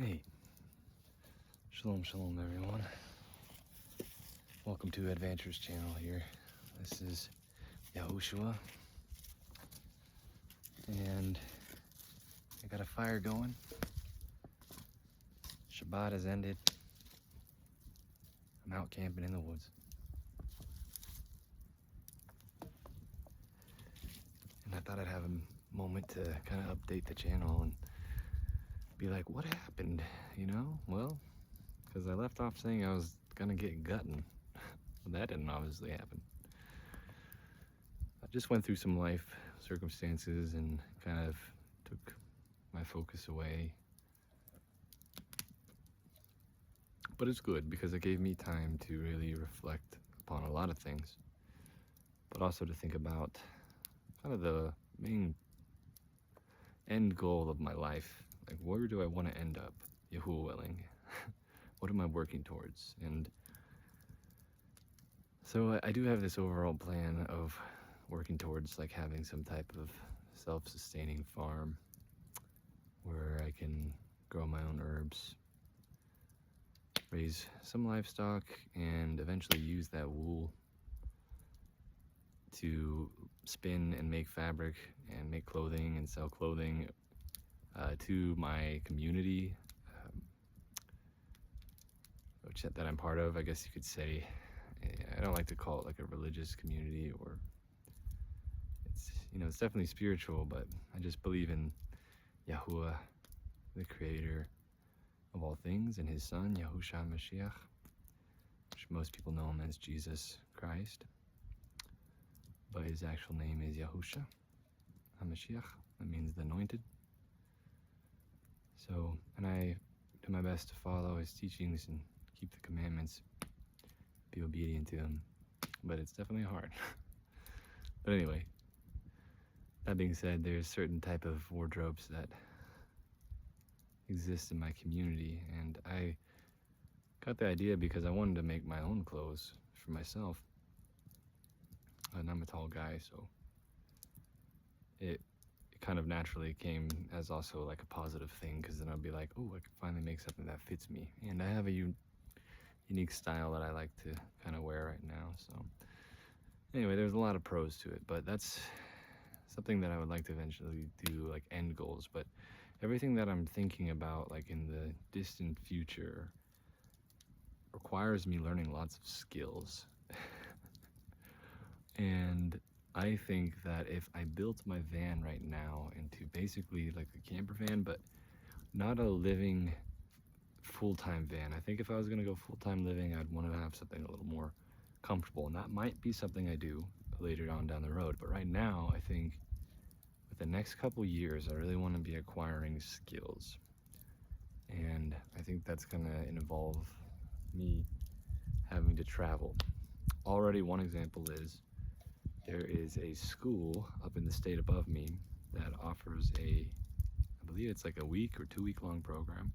Hey, shalom, shalom, everyone. Welcome to Adventures Channel here. This is Yahushua, and I got a fire going. Shabbat has ended. I'm out camping in the woods. And I thought I'd have a moment to kind of update the channel and be like, what happened? Well, because I left off saying I was gonna get gutting. Well, that didn't obviously happen. I just went through some life circumstances and kind of took my focus away. But it's good because it gave me time to really reflect upon a lot of things, but also to think about kind of the main end goal of my life. Like, where do I want to end up, Yahuwah willing? What am I working towards? And so I do have this overall plan of working towards like having some type of self-sustaining farm where I can grow my own herbs, raise some livestock, and eventually use that wool to spin and make fabric and make clothing and sell clothing to my community, that I'm part of, I guess you could say. I don't like to call it like a religious community, or it's definitely spiritual, but I just believe in Yahuwah, the creator of all things, and his son, Yahushua Mashiach, which most people know him as Jesus Christ, but his actual name is Yahushua HaMashiach. That means the anointed. So, and I do my best to follow his teachings and keep the commandments, be obedient to him, but it's definitely hard. But anyway, that being said, there's certain type of wardrobes that exist in my community, and I got the idea because I wanted to make my own clothes for myself, and I'm a tall guy, so it kind of naturally came as also like a positive thing, because then I'll be like, oh, I can finally make something that fits me, and I have a unique style that I like to kind of wear right now. So anyway, there's a lot of pros to it, but that's something that I would like to eventually do, like end goals. But everything that I'm thinking about, like in the distant future, requires me learning lots of skills. And I think that if I built my van right now into basically like a camper van, but not a living full-time van. I think if I was going to go full-time living, I'd want to have something a little more comfortable, and that might be something I do later on down the road. But right now, I think with the next couple years, I really want to be acquiring skills, and I think that's going to involve me having to travel. Already one example is there is a school up in the state above me that offers I believe it's like a week or 2 week long program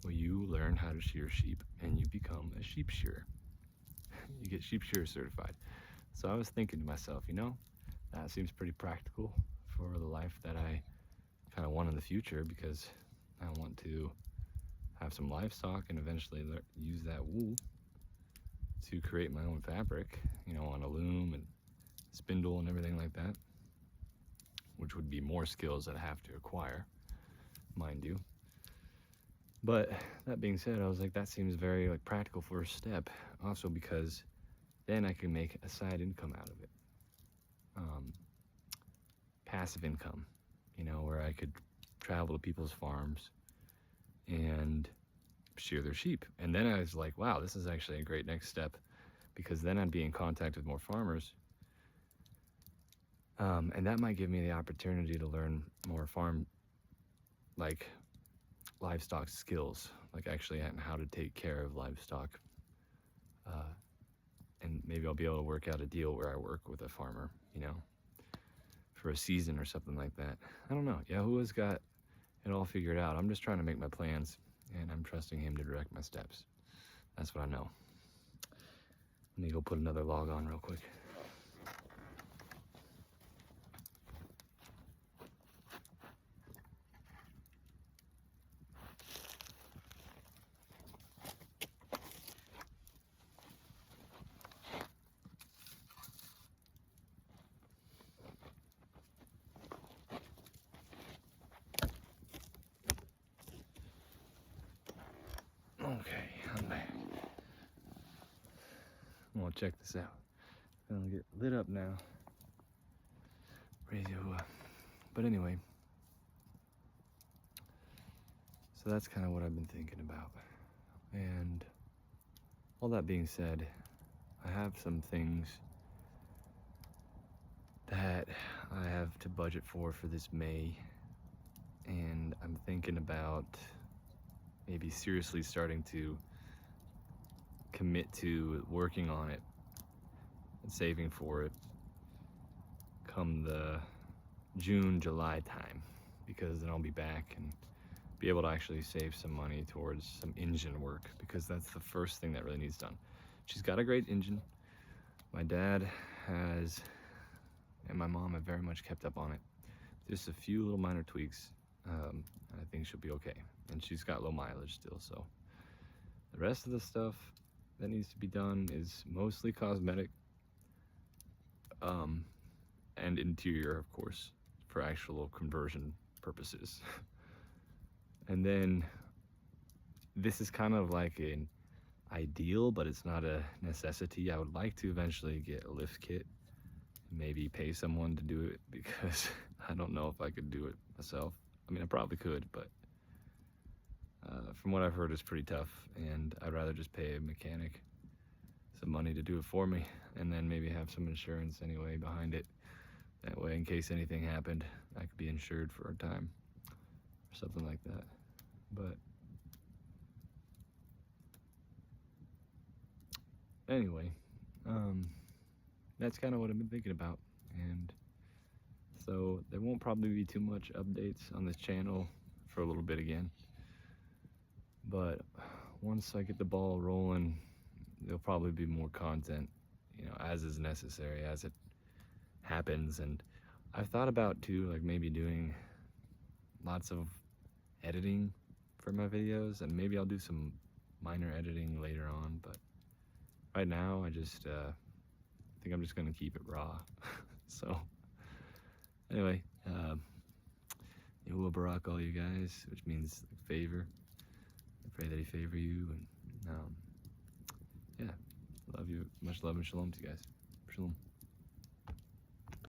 where you learn how to shear sheep and you become a sheep shearer. You get sheep shearer certified. So I was thinking to myself, that seems pretty practical for the life that I kind of want in the future, because I want to have some livestock and eventually use that wool to create my own fabric, on a loom and spindle and everything like that, which would be more skills that I have to acquire, mind you. But that being said, I was like, that seems very like practical first step. Also because then I can make a side income out of it. Passive income, where I could travel to people's farms and shear their sheep. And then I was like, wow, this is actually a great next step, because then I'd be in contact with more farmers. And that might give me the opportunity to learn more livestock skills, like actually how to take care of livestock. And maybe I'll be able to work out a deal where I work with a farmer, for a season or something like that. I don't know. Yahuwah's got it all figured out. I'm just trying to make my plans, and I'm trusting him to direct my steps. That's what I know. Let me go put another log on real quick. well, check this out. Gonna get lit up now. Ready to, but anyway, so that's kind of what I've been thinking about. And all that being said, I have some things that I have to budget for this May, and I'm thinking about maybe seriously starting to commit to working on it and saving for it come the June, July time, because then I'll be back and be able to actually save some money towards some engine work, because that's the first thing that really needs done. She's got a great engine. My dad has, and my mom have very much kept up on it. Just a few little minor tweaks. I think she'll be okay. And she's got low mileage still, so. The rest of the stuff that needs to be done is mostly cosmetic, and interior, of course, for actual conversion purposes. And then this is kind of like an ideal, but it's not a necessity. I would like to eventually get a lift kit, maybe pay someone to do it, because I don't know if I could do it myself. I mean, I probably could, but from what I've heard, it's pretty tough, and I'd rather just pay a mechanic some money to do it for me, and then maybe have some insurance anyway behind it. That way, in case anything happened, I could be insured for a time, or something like that. But anyway, that's kind of what I've been thinking about, and so there won't probably be too much updates on this channel for a little bit again. But once I get the ball rolling, there'll probably be more content, you know, as is necessary, as it happens. And I've thought about too, like maybe doing lots of editing for my videos, and maybe I'll do some minor editing later on, but right now I just think I'm just gonna keep it raw. So anyway, Yahuwah Barak all you guys, which means favor. I pray that he favor you, and yeah, love you, much love and shalom to you guys. Shalom.